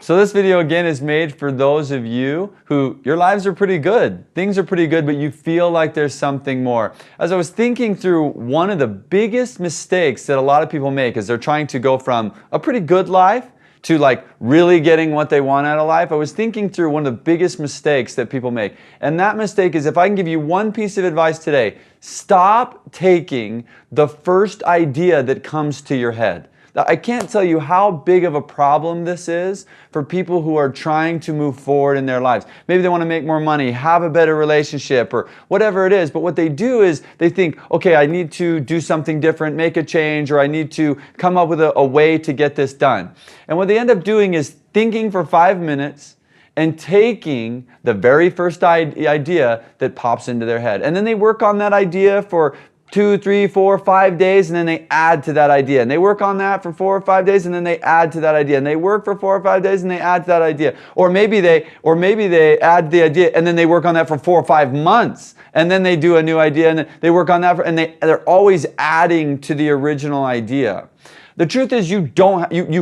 So this video again is made for those of you who your lives are pretty good. Things are pretty good, but you feel like there's something more. As I was thinking through, one of the biggest mistakes that a lot of people make is they're trying to go from a pretty good life to like really getting what they want out of life. I was thinking through one of the biggest mistakes that people make. And that mistake is, if I can give you one piece of advice today, stop taking the first idea that comes to your head. I can't tell you how big of a problem this is for people who are trying to move forward in their lives. Maybe they want to make more money, have a better relationship, or whatever it is. But what they do is they think, okay, I need to do something different, make a change, or I need to come up with a way to get this done. And what they end up doing is thinking for 5 minutes and taking the very first idea that pops into their head. And then they work on that idea for 2, 3, 4, 5 days, and then they add to that idea. And they work on that for 4 or 5 days, and then they add to that idea. And they work for 4 or 5 days, and they add to that idea. Or maybe they add the idea, and then they work on that for 4 or 5 months, and then they do a new idea, and then they work on that, and they're always adding to the original idea. The truth is, you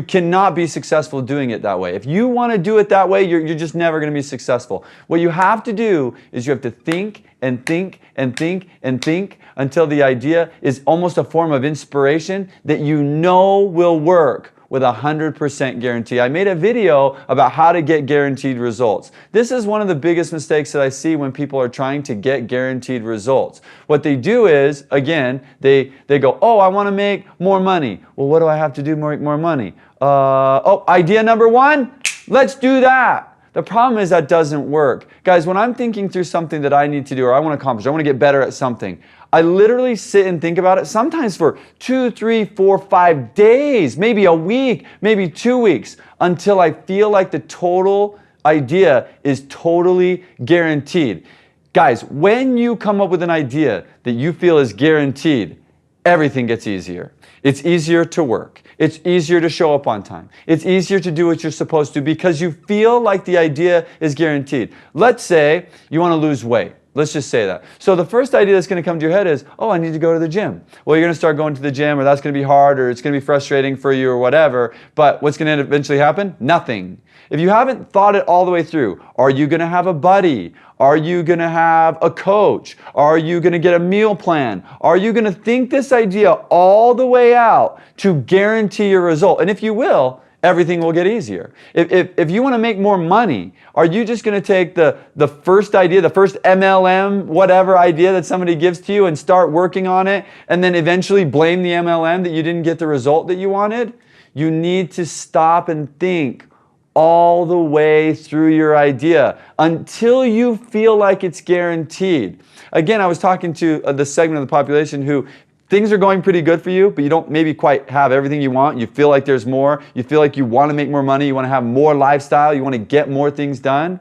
cannot be successful doing it that way. If you want to do it that way, you're just never going to be successful. What you have to do is you have to think and think and think and think until the idea is almost a form of inspiration that you know will work with 100% guarantee. I made a video about how to get guaranteed results. This is one of the biggest mistakes that I see when people are trying to get guaranteed results. What they do is, again, they go, oh, I want to make more money. Well, what do I have to do to make more money? Idea number 1, let's do that. The problem is that doesn't work. Guys, when I'm thinking through something that I need to do or I want to accomplish, I want to get better at something, I literally sit and think about it sometimes for 2, 3, 4, 5 days, maybe a week, maybe 2 weeks, until I feel like the total idea is totally guaranteed. Guys, when you come up with an idea that you feel is guaranteed, everything gets easier. It's easier to work. It's easier to show up on time. It's easier to do what you're supposed to because you feel like the idea is guaranteed. Let's say you want to lose weight. Let's just say that. So the first idea that's going to come to your head is, oh, I need to go to the gym. Well, you're going to start going to the gym, or that's going to be hard, or it's going to be frustrating for you, or whatever. But what's going to eventually happen? Nothing. If you haven't thought it all the way through, are you going to have a buddy? Are you going to have a coach? Are you going to get a meal plan? Are you going to think this idea all the way out to guarantee your result? And if you will, everything will get easier. If you want to make more money, are you just going to take the first idea, the first MLM, whatever idea that somebody gives to you and start working on it, and then eventually blame the MLM that you didn't get the result that you wanted? You need to stop and think all the way through your idea until you feel like it's guaranteed. Again, I was talking to the segment of the population who things are going pretty good for you, but you don't maybe quite have everything you want. You feel like there's more. You feel like you want to make more money. You want to have more lifestyle. You want to get more things done.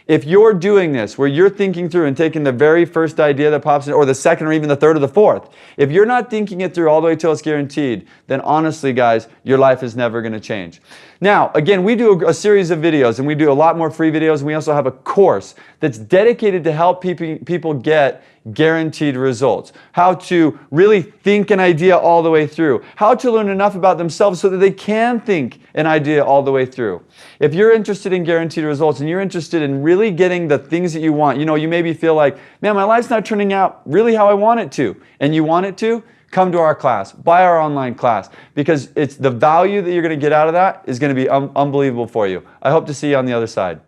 If you're doing this, where you're thinking through and taking the very first idea that pops in, or the second, or even the third, or the fourth, if you're not thinking it through all the way till it's guaranteed, then honestly, guys, your life is never going to change. Now, again, we do a series of videos, and we do a lot more free videos, and we also have a course that's dedicated to help people get guaranteed results. How to really think an idea all the way through. How to learn enough about themselves so that they can think an idea all the way through. If you're interested in guaranteed results and you're interested in really getting the things that you want, you maybe feel like, man, my life's not turning out really how I want it to, and you want it to, come to our class, buy our online class, because it's the value that you're going to get out of that is going to be unbelievable for you. I hope to see you on the other side.